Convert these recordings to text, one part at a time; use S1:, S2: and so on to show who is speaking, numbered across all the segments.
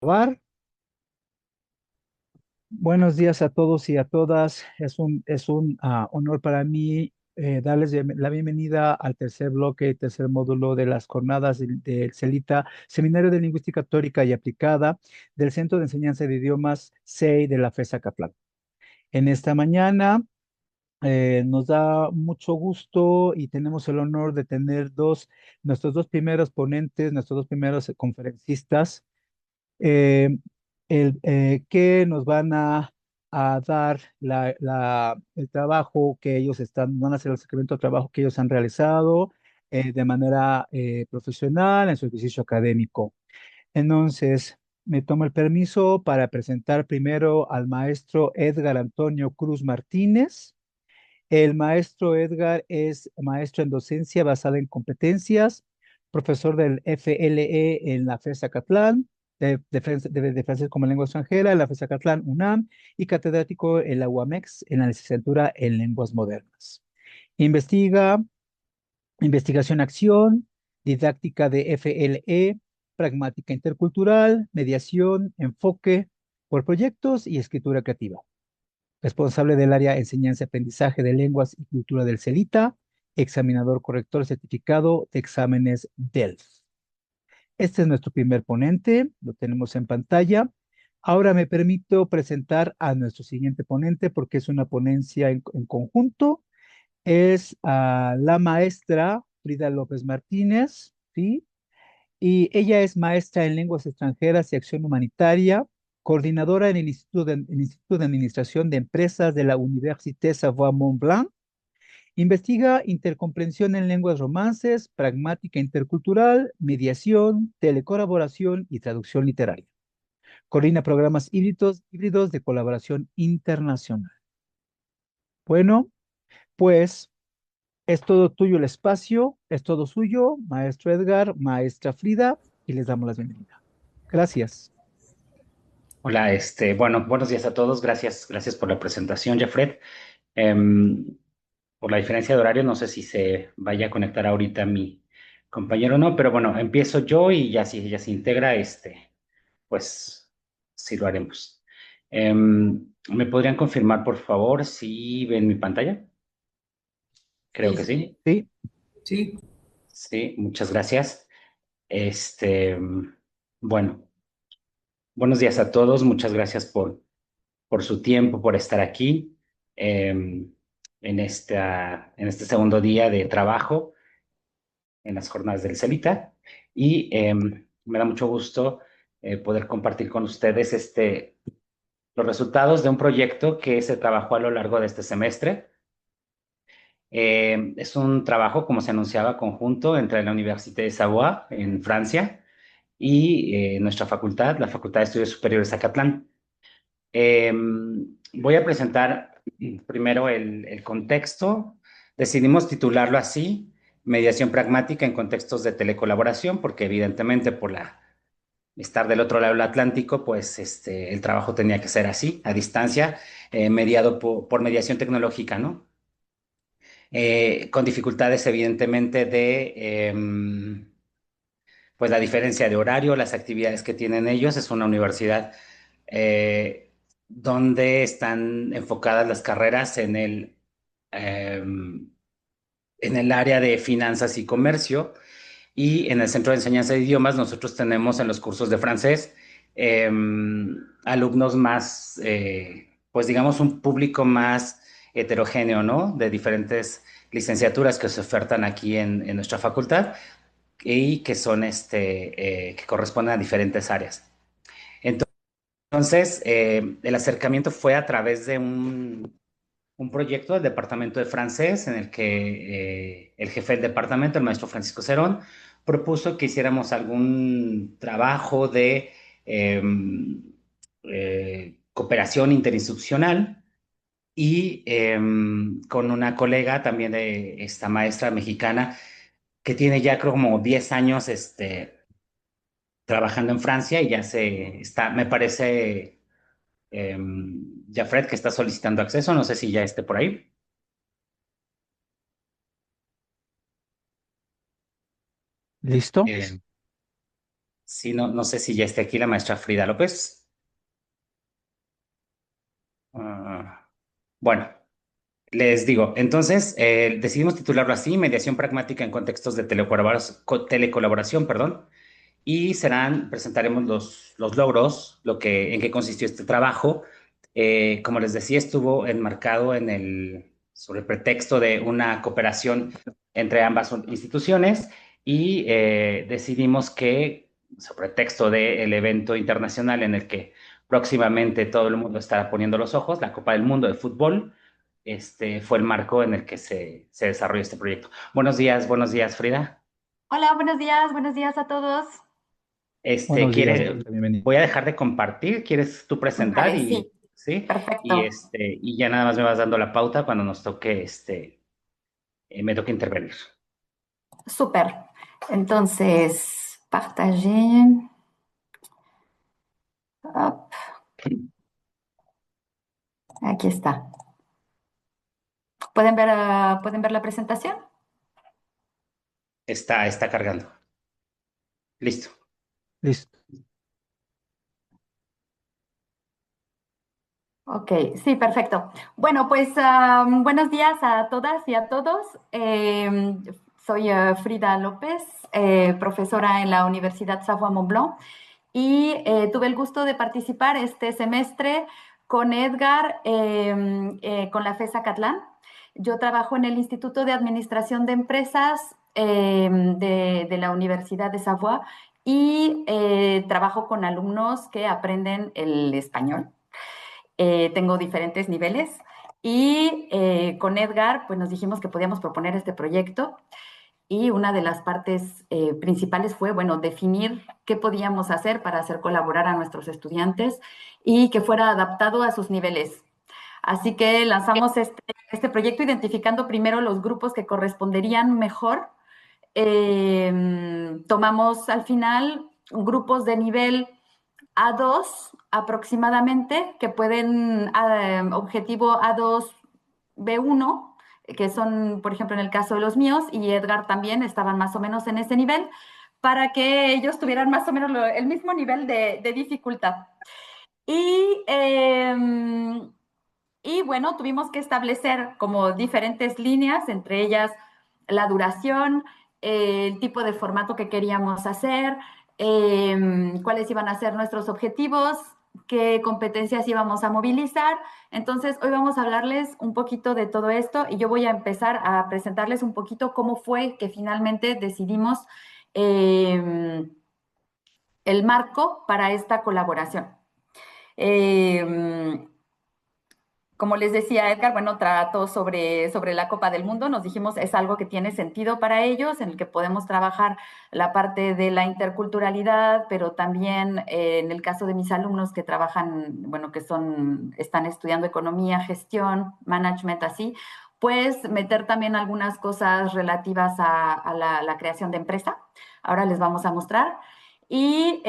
S1: Bar. Buenos días a todos y a todas. Es un honor para mí darles la bienvenida al tercer bloque, tercer módulo de las jornadas del CELITA, Seminario de Lingüística Teórica y Aplicada del Centro de Enseñanza de Idiomas CEI de la FES Acatlán. En esta mañana nos da mucho gusto y tenemos el honor de tener nuestros dos primeros ponentes, nuestros dos primeros conferencistas eh, que nos van a dar el trabajo que van a hacer el seguimiento del trabajo que ellos han realizado de manera profesional en su ejercicio académico. Entonces, me tomo el permiso para presentar primero al maestro Edgar Antonio Cruz Martínez. El maestro Edgar es maestro en docencia basada en competencias, profesor del FLE en la FES Acatlán, de francés como lengua extranjera en la FES Acatlán UNAM y catedrático en la UAMEX en la licenciatura en lenguas modernas. Investiga investigación-acción, didáctica de FLE, pragmática intercultural, mediación, enfoque por proyectos y escritura creativa, responsable del área enseñanza-aprendizaje de lenguas y cultura del CELITA, examinador corrector certificado de exámenes DELF. Este es nuestro primer ponente, lo tenemos en pantalla. Ahora me permito presentar a nuestro siguiente ponente porque es una ponencia en conjunto. Es la maestra Frida López Martínez, ¿sí? Y ella es maestra en lenguas extranjeras y acción humanitaria, coordinadora en el Instituto de Administración de Empresas de la Université Savoie-Mont Blanc. Investiga intercomprensión en lenguas romances, pragmática intercultural, mediación, telecolaboración y traducción literaria. Coordina programas híbridos de colaboración internacional. Bueno, pues es todo tuyo el espacio, es todo suyo, maestro Edgar, maestra Frida, y les damos la bienvenida. Gracias.
S2: Hola, bueno, buenos días a todos. Gracias por la presentación, Jeffred. Em, por la diferencia de horario, no sé si se vaya a conectar ahorita mi compañero o no, pero bueno, empiezo yo y ya si ella se integra, pues sí lo haremos. ¿Me podrían confirmar, por favor, si ven mi pantalla? Creo
S3: Sí,
S2: que sí.
S1: Sí,
S3: sí,
S2: Sí, muchas gracias. Este, bueno, buenos días a todos. Muchas gracias por su tiempo, por estar aquí en este segundo día de trabajo en las jornadas del CELITA. Y me da mucho gusto poder compartir con ustedes los resultados de un proyecto que se trabajó a lo largo de este semestre. Es un trabajo, como se anunciaba, conjunto entre la Université de Savoie en Francia y nuestra facultad, la Facultad de Estudios Superiores Acatlán. Eh, Voy a presentar primero el contexto. Decidimos titularlo así, Mediación pragmática en contextos de telecolaboración, porque evidentemente estar del otro lado del Atlántico, pues el trabajo tenía que ser así, a distancia, mediado por mediación tecnológica, ¿no? Con dificultades evidentemente pues la diferencia de horario, las actividades que tienen ellos. Es una universidad eh, donde están enfocadas las carreras eh, en el área de finanzas y comercio. Y en el Centro de Enseñanza de Idiomas nosotros tenemos en los cursos de francés eh, alumnos más, pues digamos, un público más heterogéneo, ¿no? De diferentes licenciaturas que se ofertan aquí en nuestra facultad y que son que corresponden a diferentes áreas. Entonces, el acercamiento fue a través de un proyecto del Departamento de Francés en el que el jefe del departamento, el maestro Francisco Cerón, propuso que hiciéramos algún trabajo de eh, cooperación interinstitucional y con una colega también de esta maestra mexicana que tiene ya creo como 10 años trabajando en Francia y ya me parece, Jafret, que está solicitando acceso, no sé si ya esté por ahí.
S1: ¿listo?
S2: Eh, Sí, no, no sé si ya esté aquí la maestra Frida López. Ah, bueno, les digo, entonces decidimos titularlo así, Mediación Pragmática en Contextos de Telecolaboración, perdón. Y presentaremos los logros, en qué consistió este trabajo. Como les decía, estuvo enmarcado sobre el pretexto de una cooperación entre ambas instituciones y decidimos que, sobre texto del evento internacional en el que próximamente todo el mundo estará poniendo los ojos, la Copa del Mundo de Fútbol, fue el marco en el que se desarrolló este proyecto. Buenos días, Frida.
S3: Hola, buenos días a todos.
S1: Buenos días,
S2: ¿Quiere,
S1: bienvenido.
S2: voy a dejar de compartir? ¿Quieres tú presentar?
S3: Vale,
S2: Y,
S3: sí,
S2: ¿sí?
S3: perfecto,
S2: Y ya nada más me vas dando la pauta cuando nos toque, me toque intervenir.
S3: súper. Entonces, partager. Hop, aquí está. ¿Pueden ver la presentación?
S2: Está cargando. Listo.
S1: Listo.
S3: Ok, sí, perfecto. Bueno, pues buenos días a todas y a todos. Soy Frida López, profesora en la Universidad Savoie Mont Blanc y tuve el gusto de participar este semestre con Edgar, con la FESA Catlán. Yo trabajo en el Instituto de Administración de Empresas de la Universidad de Savoie y trabajo con alumnos que aprenden el español. Tengo diferentes niveles y con Edgar pues nos dijimos que podíamos proponer este proyecto y una de las partes principales fue, bueno, definir qué podíamos hacer para hacer colaborar a nuestros estudiantes y que fuera adaptado a sus niveles. Así que lanzamos este proyecto identificando primero los grupos que corresponderían mejor. Tomamos al final grupos de nivel A2 aproximadamente, que pueden, objetivo A2, B1, que son, por ejemplo, en el caso de los míos, y Edgar también estaban más o menos en ese nivel, para que ellos tuvieran más o menos el mismo nivel de dificultad. Y, y bueno, tuvimos que establecer como diferentes líneas, entre ellas la duración, el tipo de formato que queríamos hacer, cuáles iban a ser nuestros objetivos, qué competencias íbamos a movilizar. Entonces, hoy vamos a hablarles un poquito de todo esto y yo voy a empezar a presentarles un poquito cómo fue que finalmente decidimos el marco para esta colaboración. Eh, como les decía Edgar, bueno, trató sobre la Copa del Mundo. Nos dijimos es algo que tiene sentido para ellos, en el que podemos trabajar la parte de la interculturalidad, pero también en el caso de mis alumnos que trabajan, bueno, están estudiando economía, gestión, management, así, pues meter también algunas cosas relativas a la creación de empresa. Ahora les vamos a mostrar y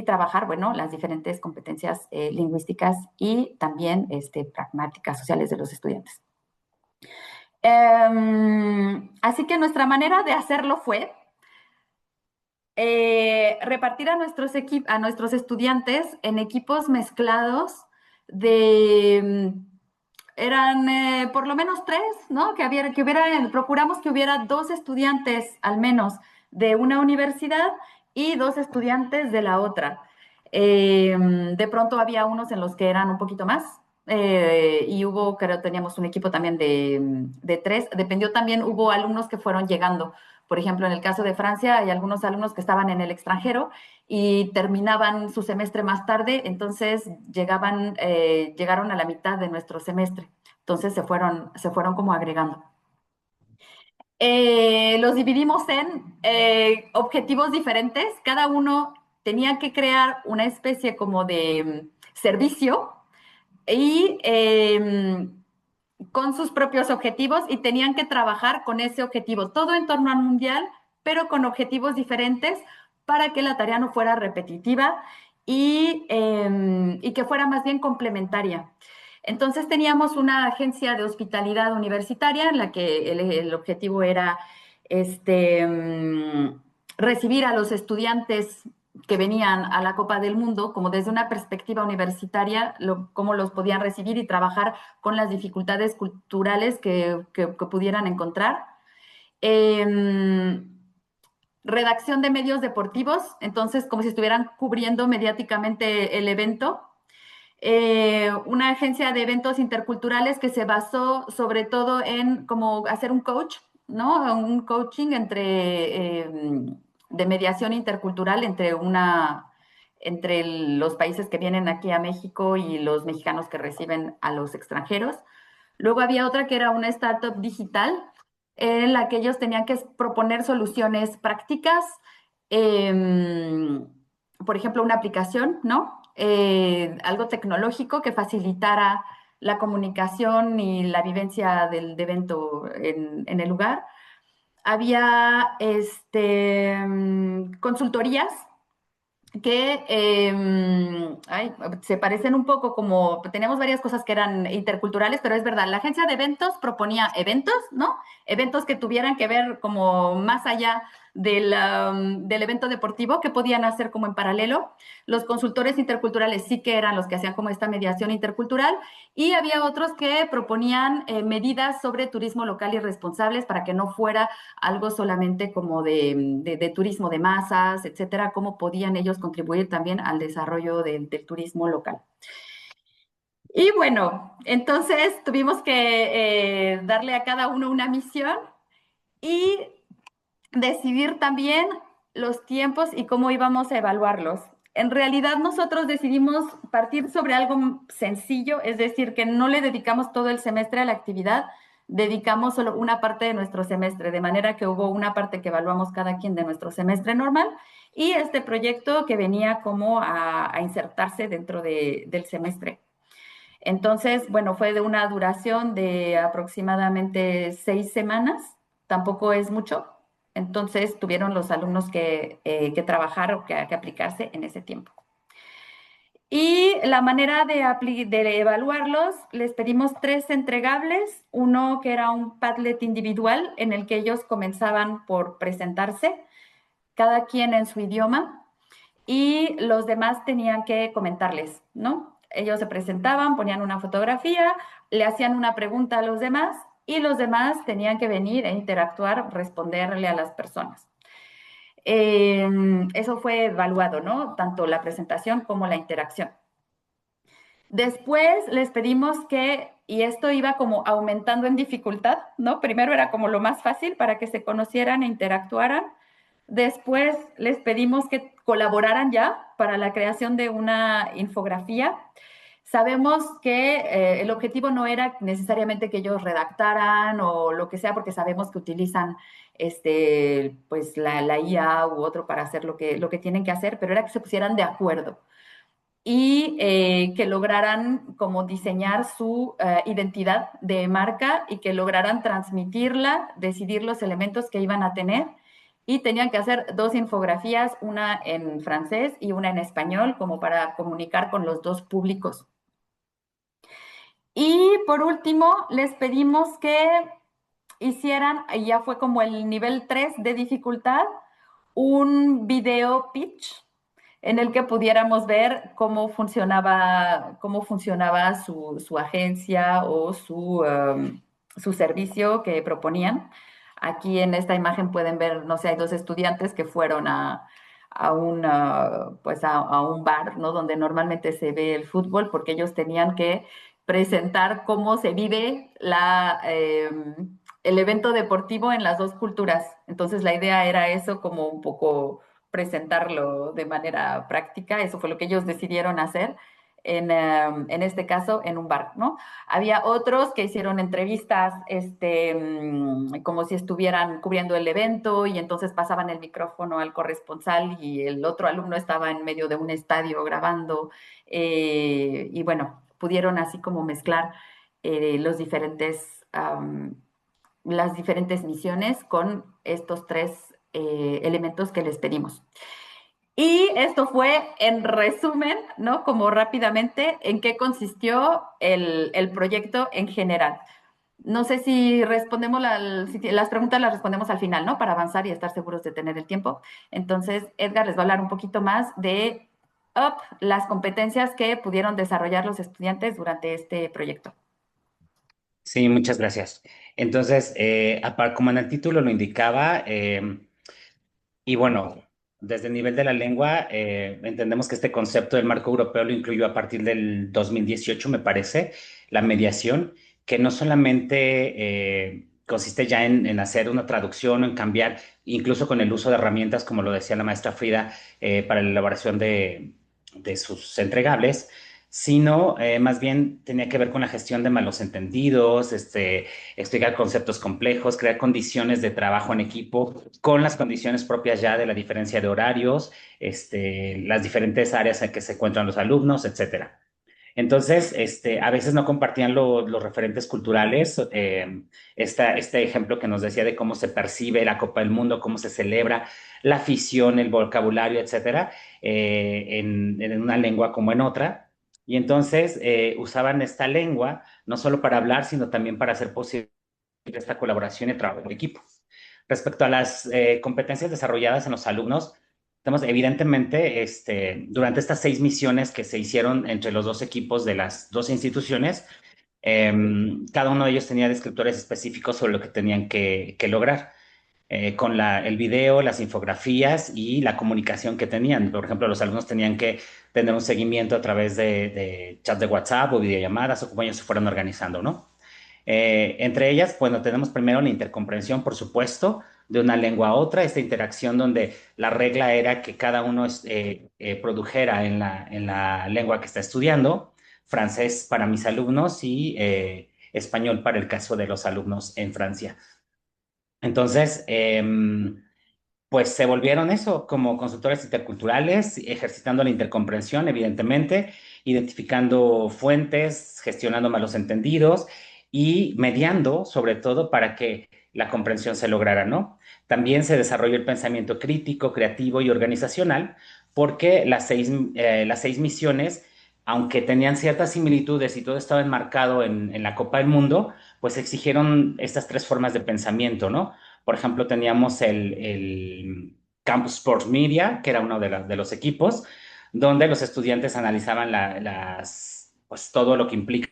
S3: trabajar, bueno, las diferentes competencias lingüísticas y también pragmáticas sociales de los estudiantes. Así que nuestra manera de hacerlo fue repartir a nuestros estudiantes en equipos mezclados de eran por lo menos tres, ¿no? Procuramos que hubiera dos estudiantes al menos de una universidad y dos estudiantes de la otra. De pronto había unos en los que eran un poquito más y creo, teníamos un equipo también de tres. Dependió también, hubo alumnos que fueron llegando. Por ejemplo, en el caso de Francia, hay algunos alumnos que estaban en el extranjero y terminaban su semestre más tarde, entonces llegaron a la mitad de nuestro semestre. Entonces se fueron como agregando. Los dividimos en objetivos diferentes. Cada uno tenía que crear una especie como de servicio y con sus propios objetivos y tenían que trabajar con ese objetivo, todo en torno al mundial, pero con objetivos diferentes para que la tarea no fuera repetitiva y que fuera más bien complementaria. Entonces teníamos una agencia de hospitalidad universitaria en la que el objetivo era recibir a los estudiantes que venían a la Copa del Mundo, como desde una perspectiva universitaria, cómo los podían recibir y trabajar con las dificultades culturales que pudieran encontrar. Eh, Redacción de medios deportivos, entonces como si estuvieran cubriendo mediáticamente el evento. Una agencia de eventos interculturales que se basó sobre todo en como hacer un coach, ¿no? Un coaching de mediación intercultural entre los países que vienen aquí a México y los mexicanos que reciben a los extranjeros. Luego había otra que era una startup digital en la que ellos tenían que proponer soluciones prácticas, eh, por ejemplo, una aplicación, ¿no? Algo tecnológico que facilitara la comunicación y la vivencia del evento en el lugar. Había consultorías que se parecen un poco como, tenemos varias cosas que eran interculturales, pero es verdad, la agencia de eventos proponía eventos, ¿no? Eventos que tuvieran que ver como más allá del evento deportivo, que podían hacer como en paralelo. Los consultores interculturales sí que eran los que hacían como esta mediación intercultural, y había otros que proponían medidas sobre turismo local y responsables para que no fuera algo solamente como de turismo de masas, etcétera, cómo podían ellos contribuir también al desarrollo del turismo local. Y bueno, entonces tuvimos que darle a cada uno una misión y decidir también los tiempos y cómo íbamos a evaluarlos. En realidad nosotros decidimos partir sobre algo sencillo, es decir, que no le dedicamos todo el semestre a la actividad, dedicamos solo una parte de nuestro semestre, de manera que hubo una parte que evaluamos cada quien de nuestro semestre normal y este proyecto que venía como a insertarse dentro del semestre. Entonces, bueno, fue de una duración de aproximadamente 6 semanas, tampoco es mucho. Entonces, tuvieron los alumnos que trabajar o que aplicarse en ese tiempo. Y la manera de evaluarlos, les pedimos 3 entregables, uno que era un Padlet individual en el que ellos comenzaban por presentarse, cada quien en su idioma, y los demás tenían que comentarles, ¿no? Ellos se presentaban, ponían una fotografía, le hacían una pregunta a los demás y los demás tenían que venir e interactuar, responderle a las personas. Eso fue evaluado, ¿no? Tanto la presentación como la interacción. Después les pedimos y esto iba como aumentando en dificultad, ¿no? Primero era como lo más fácil para que se conocieran e interactuaran. Después les pedimos que colaboraran ya para la creación de una infografía. Sabemos que el objetivo no era necesariamente que ellos redactaran o lo que sea, porque sabemos que utilizan pues la IA u otro para hacer lo que tienen que hacer, pero era que se pusieran de acuerdo y que lograran como diseñar su identidad de marca y que lograran transmitirla, decidir los elementos que iban a tener y tenían que hacer 2 infografías, una en francés y una en español, como para comunicar con los dos públicos. Y por último, les pedimos que hicieran, y ya fue como el nivel 3 de dificultad, un video pitch en el que pudiéramos ver cómo funcionaba su agencia o su servicio que proponían. Aquí en esta imagen pueden ver, no sé, hay 2 estudiantes que fueron pues a un bar, ¿no? Donde normalmente se ve el fútbol, porque ellos tenían que presentar cómo se vive el evento deportivo en las dos culturas. Entonces la idea era eso, como un poco presentarlo de manera práctica. Eso fue lo que ellos decidieron hacer en este caso en un bar, ¿no? Había otros que hicieron entrevistas como si estuvieran cubriendo el evento y entonces pasaban el micrófono al corresponsal y el otro alumno estaba en medio de un estadio grabando y bueno, pudieron así como mezclar los las diferentes misiones con estos 3 elementos que les pedimos. Y esto fue en resumen, ¿no? Como rápidamente, en qué consistió el proyecto en general. No sé si respondemos las preguntas las respondemos al final, ¿no? Para avanzar y estar seguros de tener el tiempo. Entonces, Edgar les va a hablar un poquito más de las competencias que pudieron desarrollar los estudiantes durante este proyecto.
S2: Sí, muchas gracias. Entonces, como en el título lo indicaba, y bueno, desde el nivel de la lengua, entendemos que este concepto del marco europeo lo incluyó a partir del 2018, me parece, la mediación, que no solamente consiste ya en hacer una traducción o en cambiar, incluso con el uso de herramientas, como lo decía la maestra Frida, para la elaboración de sus entregables, sino más bien tenía que ver con la gestión de malos entendidos, explicar conceptos complejos, crear condiciones de trabajo en equipo con las condiciones propias ya de la diferencia de horarios, las diferentes áreas en que se encuentran los alumnos, etcétera. Entonces, a veces no compartían los referentes culturales. Este ejemplo que nos decía de cómo se percibe la Copa del Mundo, cómo se celebra, la afición, el vocabulario, etcétera, en una lengua como en otra. Y entonces usaban esta lengua no solo para hablar, sino también para hacer posible esta colaboración y trabajo en equipo. Respecto a las competencias desarrolladas en los alumnos, estamos evidentemente durante estas 6 misiones que se hicieron entre los dos equipos de las dos instituciones, cada uno de ellos tenía descriptores específicos sobre lo que tenían que lograr. Con el video, las infografías y la comunicación que tenían. Por ejemplo, los alumnos tenían que tener un seguimiento a través de chat de WhatsApp o videollamadas o como ellos se fueran organizando, ¿no? Entre ellas, bueno, tenemos primero la intercomprensión, por supuesto, de una lengua a otra, esta interacción donde la regla era que cada uno produjera en la lengua que está estudiando, francés para mis alumnos y español para el caso de los alumnos en Francia. Entonces, pues se volvieron eso, como consultores interculturales, ejercitando la intercomprensión, evidentemente, identificando fuentes, gestionando malos entendidos y mediando, sobre todo, para que la comprensión se lograra, ¿no? También se desarrolló el pensamiento crítico, creativo y organizacional, porque las seis misiones, aunque tenían ciertas similitudes y todo estaba enmarcado en la Copa del Mundo, pues exigieron estas tres formas de pensamiento, ¿no? Por ejemplo, teníamos el Campus Sports Media, que era uno de los equipos, donde los estudiantes analizaban pues, todo lo que implica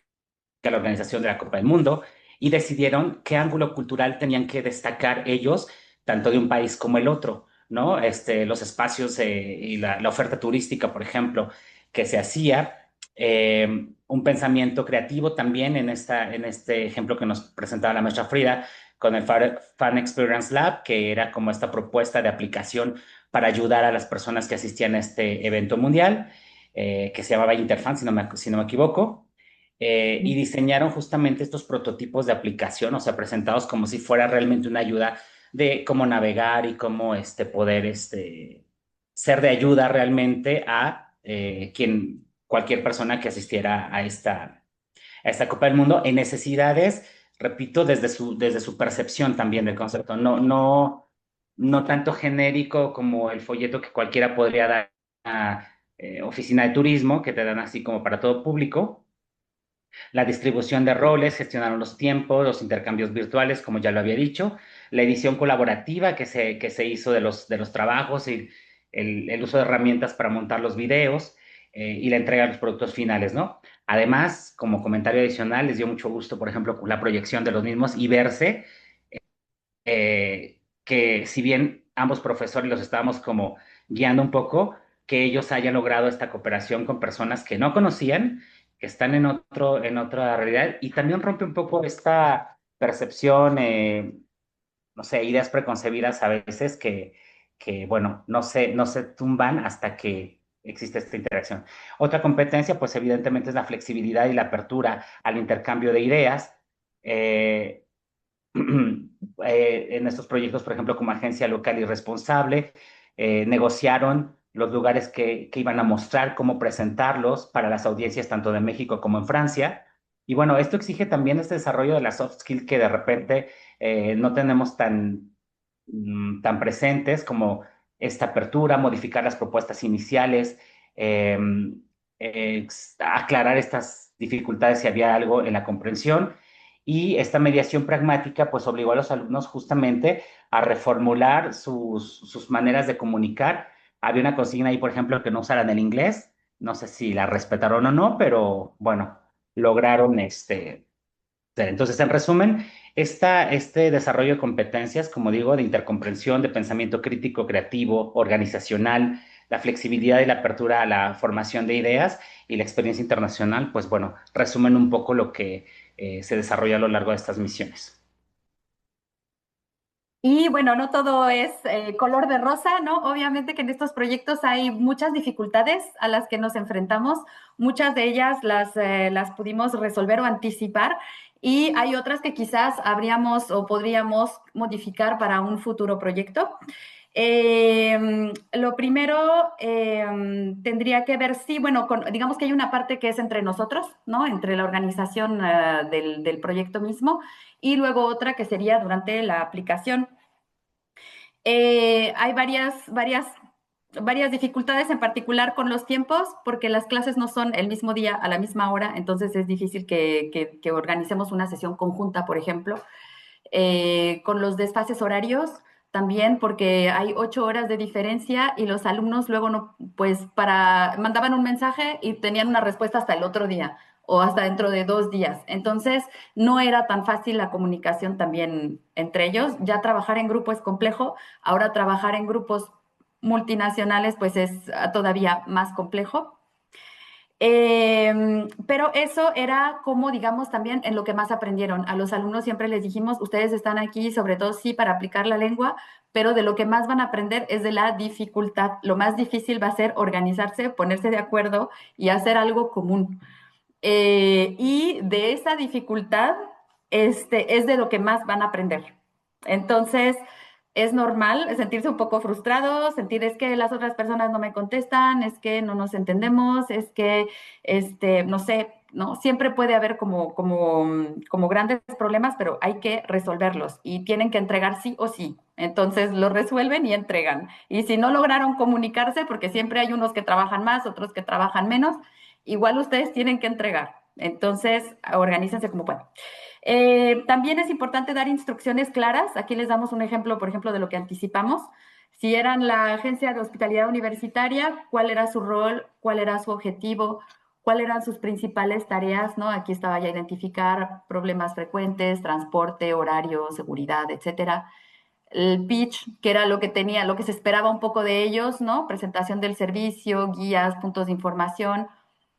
S2: la organización de la Copa del Mundo y decidieron qué ángulo cultural tenían que destacar ellos, tanto de un país como el otro, ¿no? Los espacios y la oferta turística, por ejemplo, que se hacía. Un pensamiento creativo también en este ejemplo que nos presentaba la maestra Frida con el Fan Experience Lab, que era como esta propuesta de aplicación para ayudar a las personas que asistían a este evento mundial, que se llamaba Interfan, si no me equivoco. Y diseñaron justamente estos prototipos de aplicación, o sea, presentados como si fuera realmente una ayuda de cómo navegar y cómo poder ser de ayuda realmente a cualquier persona que asistiera a esta Copa del Mundo en necesidades, repito, desde su percepción también del concepto, no tanto genérico como el folleto que cualquiera podría dar a oficina de turismo, que te dan así como para todo público. La distribución de roles, gestionaron los tiempos, los intercambios virtuales, como ya lo había dicho, la edición colaborativa que se hizo de los trabajos y el uso de herramientas para montar los videos y la entrega de los productos finales, ¿no? Además, como comentario adicional, les dio mucho gusto, por ejemplo, la proyección de los mismos y verse que si bien ambos profesores los estábamos como guiando un poco, que ellos hayan logrado esta cooperación con personas que no conocían, que están en otra realidad, y también rompe un poco esta percepción, no sé, ideas preconcebidas a veces bueno, no se tumban hasta que existe esta interacción. Otra competencia, pues evidentemente es la flexibilidad y la apertura al intercambio de ideas. Eh, en estos proyectos, por ejemplo, como agencia local y responsable, negociaron los lugares que iban a mostrar, cómo presentarlos para las audiencias tanto de México como en Francia. Y bueno, esto exige también este desarrollo de las soft skills que de repente no tenemos tan presentes como esta apertura, modificar las propuestas iniciales, eh, aclarar estas dificultades si había algo en la comprensión Y esta mediación pragmática pues obligó a los alumnos justamente a reformular sus maneras de comunicar. Había una consigna ahí, por ejemplo, que no usaran el inglés. No sé si la respetaron o no, pero bueno, lograron entonces, en resumen, este desarrollo de competencias, como digo, de intercomprensión, de pensamiento crítico, creativo, organizacional, la flexibilidad y la apertura a la formación de ideas y la experiencia internacional, pues bueno, resumen un poco lo que se desarrolla a lo largo de estas misiones.
S3: Y bueno, no todo es color de rosa, ¿no? Obviamente que en estos proyectos hay muchas dificultades a las que nos enfrentamos. Muchas de ellas las pudimos resolver o anticipar y hay otras que quizás habríamos o podríamos modificar para un futuro proyecto. Lo primero tendría que ver, sí, bueno, digamos que hay una parte que es entre nosotros, ¿no? Entre la organización del proyecto mismo y luego otra que sería durante la aplicación. Hay varias dificultades en particular con los tiempos, porque las clases no son el mismo día a la misma hora, entonces es difícil que organicemos una sesión conjunta, por ejemplo. Con los desfases horarios también, porque hay 8 horas de diferencia y los alumnos luego no, pues mandaban un mensaje y tenían una respuesta hasta el otro día o hasta dentro de 2 días. Entonces, no era tan fácil la comunicación también entre ellos. Ya trabajar en grupo es complejo, ahora trabajar en grupos multinacionales pues es todavía más complejo. Pero eso era como, digamos, también en lo que más aprendieron. A los alumnos siempre les dijimos, ustedes están aquí sobre todo sí para aplicar la lengua, pero de lo que más van a aprender es de la dificultad. Lo más difícil va a ser organizarse, ponerse de acuerdo y hacer algo común. Y de esa dificultad es de lo que más van a aprender. Entonces, es normal sentirse un poco frustrado, sentir es que las otras personas no me contestan, es que no nos entendemos, es que, no sé, ¿no? Siempre puede haber como grandes problemas, pero hay que resolverlos y tienen que entregar sí o sí. Entonces, lo resuelven y entregan. Y si no lograron comunicarse, porque siempre hay unos que trabajan más, otros que trabajan menos, igual ustedes tienen que entregar. Entonces, organícense como puedan. También es importante dar instrucciones claras. Aquí les damos un ejemplo, por ejemplo, de lo que anticipamos. Si eran la agencia de hospitalidad universitaria, cuál era su rol, cuál era su objetivo, cuáles eran sus principales tareas, ¿no? Aquí estaba ya identificar problemas frecuentes, transporte, horario, seguridad, etcétera. El pitch, que era lo que tenía, lo que se esperaba un poco de ellos, ¿no? Presentación del servicio, guías, puntos de información,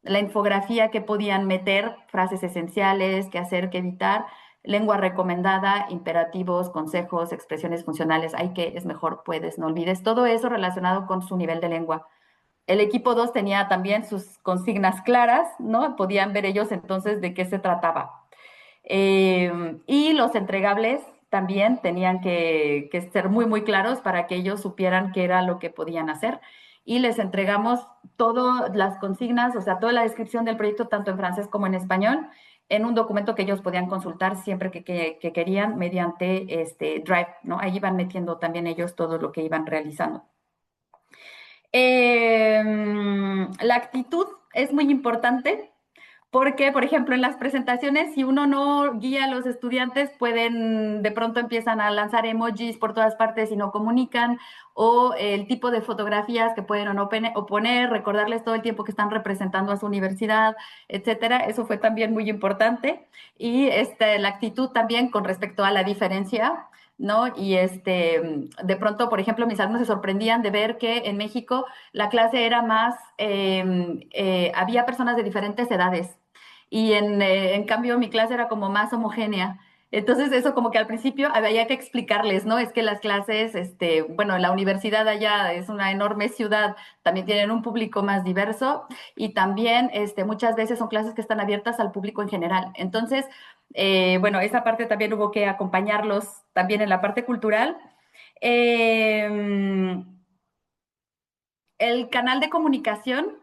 S3: la infografía que podían meter, frases esenciales, qué hacer, qué evitar, lengua recomendada, imperativos, consejos, expresiones funcionales, hay que, es mejor, puedes, no olvides, todo eso relacionado con su nivel de lengua. El equipo 2 tenía también sus consignas claras, ¿no? Podían ver ellos entonces de qué se trataba. Y los entregables también tenían que ser muy, muy claros para que ellos supieran qué era lo que podían hacer. Y les entregamos todas las consignas, o sea, toda la descripción del proyecto, tanto en francés como en español, en un documento que ellos podían consultar siempre que querían mediante este Drive, ¿no? Ahí iban metiendo también ellos todo lo que iban realizando. La actitud es muy importante porque, por ejemplo, en las presentaciones, si uno no guía a los estudiantes, pueden, de pronto empiezan a lanzar emojis por todas partes y no comunican, o el tipo de fotografías que pueden o no poner, recordarles todo el tiempo que están representando a su universidad, etcétera. Eso fue también muy importante. Y la actitud también con respecto a la diferencia, ¿no? Y de pronto, por ejemplo, mis alumnos se sorprendían de ver que en México la clase era más, había personas de diferentes edades y en cambio mi clase era como más homogénea. Entonces eso como que al principio había que explicarles, ¿no? Es que las clases, bueno, la universidad allá es una enorme ciudad, también tienen un público más diverso y también muchas veces son clases que están abiertas al público en general. Entonces, bueno, esa parte también hubo que acompañarlos también en la parte cultural. Eh, el canal de comunicación,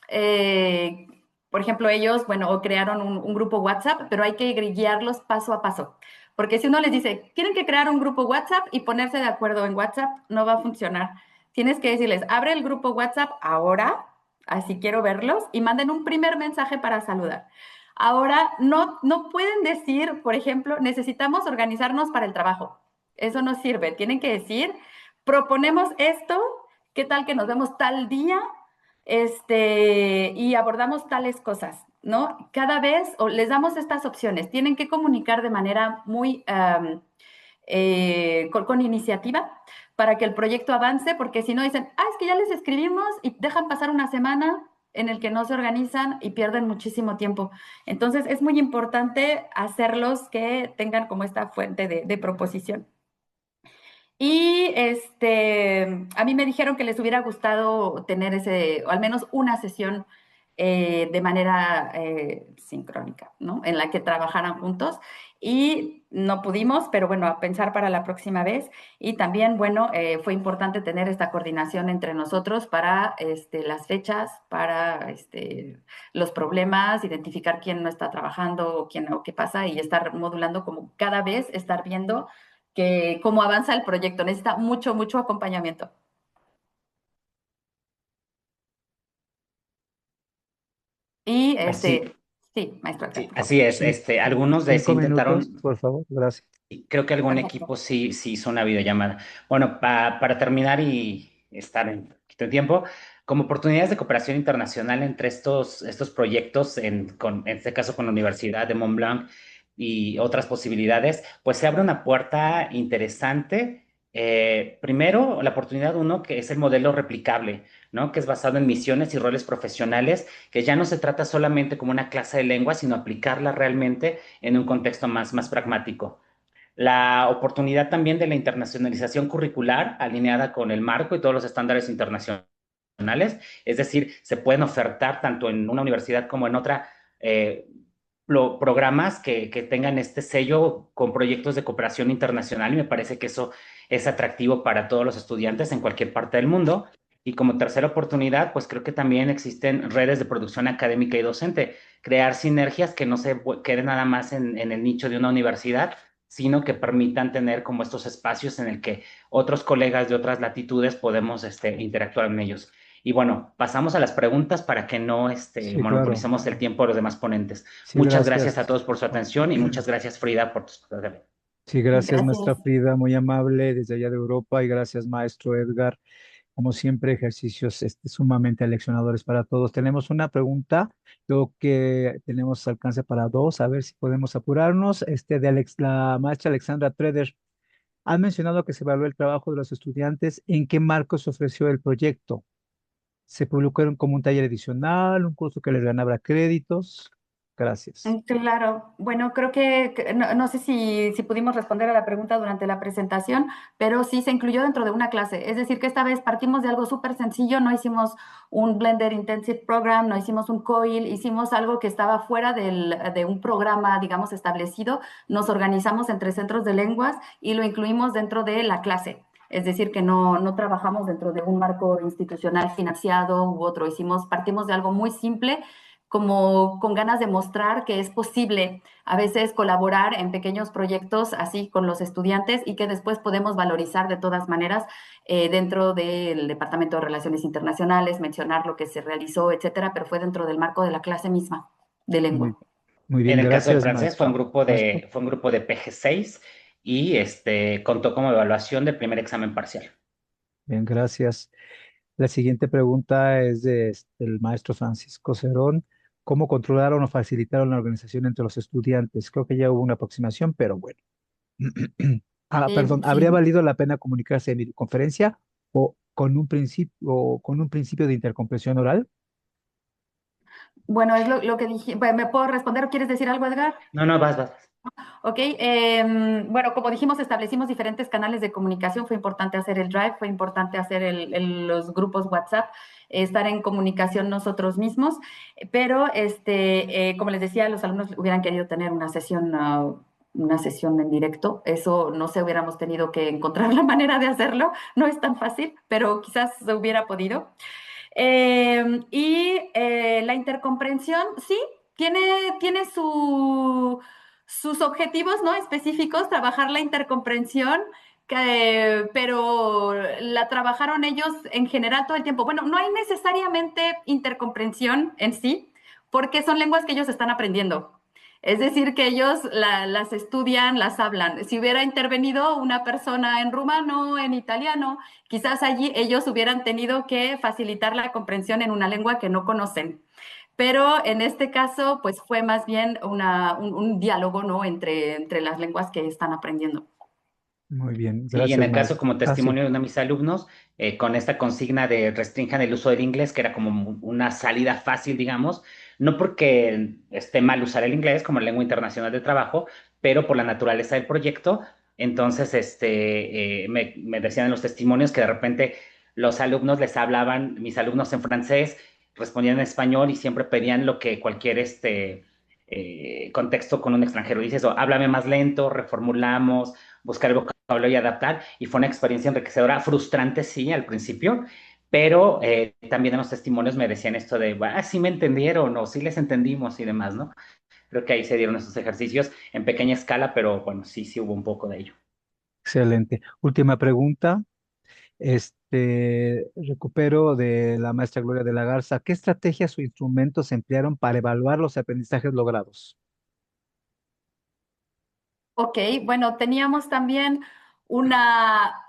S3: eh, por ejemplo, ellos, bueno, crearon un grupo WhatsApp, pero hay que guiarlos paso a paso. Porque si uno les dice, tienen que crear un grupo WhatsApp y ponerse de acuerdo en WhatsApp, no va a funcionar. Tienes que decirles, abre el grupo WhatsApp ahora, así quiero verlos, y manden un primer mensaje para saludar. Ahora, no pueden decir, por ejemplo, necesitamos organizarnos para el trabajo. Eso no sirve. Tienen que decir, proponemos esto, ¿qué tal que nos vemos tal día? Y abordamos tales cosas, ¿no? Cada vez o les damos estas opciones. Tienen que comunicar de manera muy con iniciativa para que el proyecto avance, porque si no dicen, es que ya les escribimos y dejan pasar una semana en el que no se organizan y pierden muchísimo tiempo. Entonces es muy importante hacerlos que tengan como esta fuente de proposición. Y a mí me dijeron que les hubiera gustado tener o al menos una sesión de manera sincrónica, ¿no? En la que trabajaran juntos. Y no pudimos, pero bueno, a pensar para la próxima vez. Y también, bueno, fue importante tener esta coordinación entre nosotros para las fechas, para los problemas, identificar quién no está trabajando o quién o qué pasa y estar modulando como cada vez, estar viendo que cómo avanza el proyecto. Necesita mucho, mucho acompañamiento. Y
S2: Así,
S3: sí, maestro Edgar,
S2: sí,
S3: por favor.
S2: así es.
S1: Sí,
S2: Algunos de sí
S1: 5 minutos,
S2: intentaron.
S1: por favor, gracias.
S2: Y creo que algún
S3: Perfecto.
S2: equipo sí hizo una videollamada. Bueno, para terminar y estar en poquito de tiempo, como oportunidades de cooperación internacional entre estos proyectos, en este caso con la Universidad de Mont Blanc y otras posibilidades, pues se abre una puerta interesante. Primero, la oportunidad uno, que es el modelo replicable, ¿no? Que es basado en misiones y roles profesionales, que ya no se trata solamente como una clase de lengua, sino aplicarla realmente en un contexto más pragmático. La oportunidad también de la internacionalización curricular alineada con el marco y todos los estándares internacionales, es decir, se pueden ofertar tanto en una universidad como en otra programas que tengan este sello con proyectos de cooperación internacional y me parece que eso es atractivo para todos los estudiantes en cualquier parte del mundo. Y como tercera oportunidad, pues creo que también existen redes de producción académica y docente, crear sinergias que no se queden nada más en el nicho de una universidad, sino que permitan tener como estos espacios en el que otros colegas de otras latitudes podemos interactuar en ellos. Y bueno, pasamos a las preguntas para que no
S1: Sí, claro.
S2: monopolicemos el tiempo de los demás ponentes.
S1: Sí,
S2: Muchas gracias a
S1: gracias.
S2: todos por su atención y muchas gracias, Frida, por tus preguntas.
S1: Sí, gracias, maestra
S3: Gracias.
S1: Frida, muy amable desde allá de Europa y gracias, maestro Edgar. Como siempre, ejercicios sumamente aleccionadores para todos. Tenemos una pregunta, creo que tenemos alcance para dos, a ver si podemos apurarnos. La maestra Alexandra Treder ha mencionado que se evaluó el trabajo de los estudiantes. ¿En qué marco se ofreció el proyecto? ¿Se publicó como un taller adicional, un curso que les ganaba créditos? Gracias.
S3: Claro, bueno, creo que no sé si pudimos responder a la pregunta durante la presentación, pero sí se incluyó dentro de una clase. Es decir, que esta vez partimos de algo súper sencillo, no hicimos un Blender Intensive Program, no hicimos un COIL, hicimos algo que estaba fuera de un programa, digamos, establecido. Nos organizamos entre centros de lenguas y lo incluimos dentro de la clase. Es decir, que no trabajamos dentro de un marco institucional financiado u otro. Partimos de algo muy simple como con ganas de mostrar que es posible a veces colaborar en pequeños proyectos así con los estudiantes y que después podemos valorizar de todas maneras dentro del Departamento de Relaciones Internacionales, mencionar lo que se realizó, etcétera, pero fue dentro del marco de la clase misma de
S1: Muy,
S3: lengua.
S1: muy
S2: En
S1: bien,
S2: el caso del
S1: gracias,
S2: francés
S1: maestro. Maestro.
S2: fue un grupo de PG6 y contó como evaluación del primer examen parcial.
S1: Bien, gracias. La siguiente pregunta es del maestro Francisco Cerón. ¿Cómo controlaron o facilitaron la organización entre los estudiantes? Creo que ya hubo una aproximación, pero bueno. Perdón, ¿habría
S3: Sí,
S1: valido la pena comunicarse en videoconferencia o con un principio de intercomprensión oral?
S3: bueno, es lo que dije. Bueno, ¿me puedo responder o quieres decir algo, Edgar?
S2: No, no, vas.
S3: Ok, bueno, como dijimos, establecimos diferentes canales de comunicación. Fue importante hacer el Drive, fue importante hacer los grupos WhatsApp, estar en comunicación nosotros mismos, pero como les decía, los alumnos hubieran querido tener una sesión en directo. Eso no sé, hubiéramos tenido que encontrar la manera de hacerlo. No es tan fácil, pero quizás se hubiera podido. La intercomprensión, sí, tiene sus objetivos, ¿no? Específicos, trabajar la intercomprensión, pero la trabajaron ellos en general todo el tiempo. Bueno, no hay necesariamente intercomprensión en sí, porque son lenguas que ellos están aprendiendo. Es decir, que ellos las estudian, las hablan. Si hubiera intervenido una persona en rumano, en italiano, quizás allí ellos hubieran tenido que facilitar la comprensión en una lengua que no conocen. Pero en este caso, pues fue más bien un diálogo, ¿no? Entre las lenguas que están aprendiendo.
S1: Muy bien,
S2: Sí, y en
S1: gracias,
S2: el caso
S1: maestro.
S2: como
S1: Ah, sí,
S2: testimonio de uno de mis alumnos, con esta consigna de restrinjan el uso del inglés, que era como una salida fácil, digamos, no porque esté mal usar el inglés como lengua internacional de trabajo, pero por la naturaleza del proyecto. Entonces, me decían en los testimonios que de repente los alumnos les hablaban, mis alumnos en francés, respondían en español y siempre pedían lo que cualquier contexto con un extranjero dice eso, háblame más lento, reformulamos, buscar el vocabulario y adaptar, y fue una experiencia enriquecedora, frustrante, sí, al principio, pero también en los testimonios me decían esto de, ah, sí me entendieron, o sí les entendimos y demás, ¿no? Creo que ahí se dieron esos ejercicios en pequeña escala, pero bueno, sí, sí hubo un poco de ello.
S1: excelente. Última pregunta. Recupero de la maestra Gloria de la Garza. ¿Qué estrategias o instrumentos se emplearon para evaluar los aprendizajes logrados?
S3: Ok, bueno, teníamos también una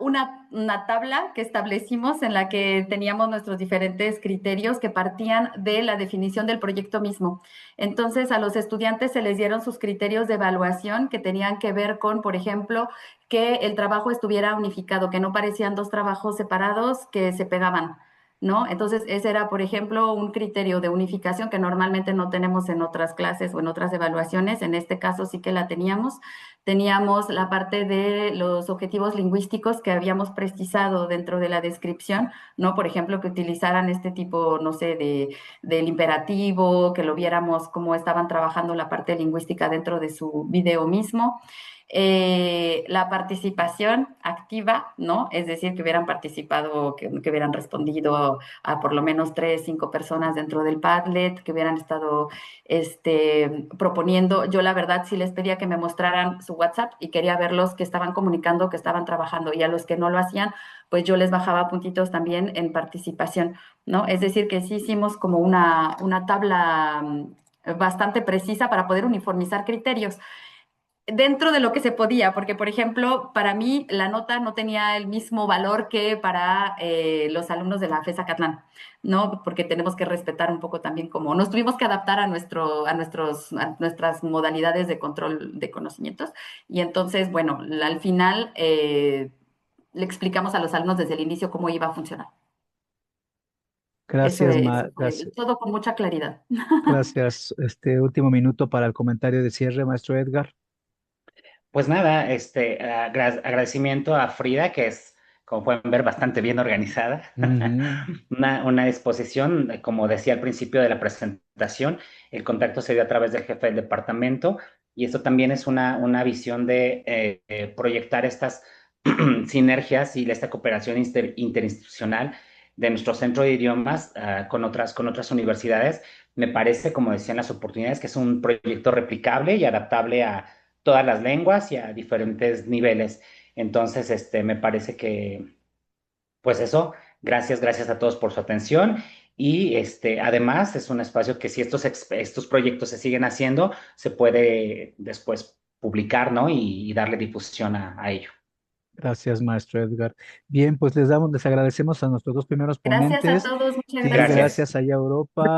S3: tabla que establecimos en la que teníamos nuestros diferentes criterios que partían de la definición del proyecto mismo. Entonces, a los estudiantes se les dieron sus criterios de evaluación que tenían que ver con, por ejemplo, que el trabajo estuviera unificado, que no parecían dos trabajos separados que se pegaban. ¿No? Entonces, ese era, por ejemplo, un criterio de unificación que normalmente no tenemos en otras clases o en otras evaluaciones. En este caso sí que la teníamos. Teníamos la parte de los objetivos lingüísticos que habíamos precisado dentro de la descripción, ¿no? Por ejemplo, que utilizaran este tipo, no sé, del imperativo, que lo viéramos cómo estaban trabajando la parte lingüística dentro de su video mismo. La participación activa, ¿no? Es decir, que hubieran participado, que hubieran respondido a por lo menos 3, 5 personas dentro del Padlet, que hubieran estado proponiendo. Yo la verdad sí les pedía que me mostraran su WhatsApp y quería verlos que estaban comunicando, que estaban trabajando, y a los que no lo hacían, pues yo les bajaba puntitos también en participación, ¿no? Es decir, que sí hicimos como una tabla bastante precisa para poder uniformizar criterios dentro de lo que se podía, porque por ejemplo, para mí la nota no tenía el mismo valor que para los alumnos de la FESA Catlán, ¿no? Porque tenemos que respetar un poco también como nos tuvimos que adaptar a nuestras modalidades de control de conocimientos. Y entonces, bueno, al final le explicamos a los alumnos desde el inicio cómo iba a funcionar.
S1: Gracias,
S3: Eso fue
S1: gracias.
S3: todo con mucha claridad.
S1: Gracias. Este último minuto para el comentario de cierre, maestro Edgar.
S2: Pues nada, agradecimiento a Frida, que es, como pueden ver, bastante bien organizada.
S1: Ujú.
S2: Una exposición, como decía al principio de la presentación, el contacto se dio a través del jefe del departamento y esto también es una visión de proyectar estas sinergias y esta cooperación interinstitucional de nuestro centro de idiomas con otras universidades. Me parece, como decían las oportunidades, que es un proyecto replicable y adaptable a todas las lenguas y a diferentes niveles. Entonces, me parece que, pues eso, gracias a todos por su atención. Y además es un espacio que si estos proyectos se siguen haciendo, se puede después publicar, ¿no? Y darle difusión a ello.
S1: Gracias, maestro Edgar. Bien, pues les agradecemos a nuestros dos primeros
S3: Gracias a
S1: ponentes.
S3: todos, muchas
S1: Sí,
S3: gracias.
S2: Gracias.
S1: gracias allá a Europa.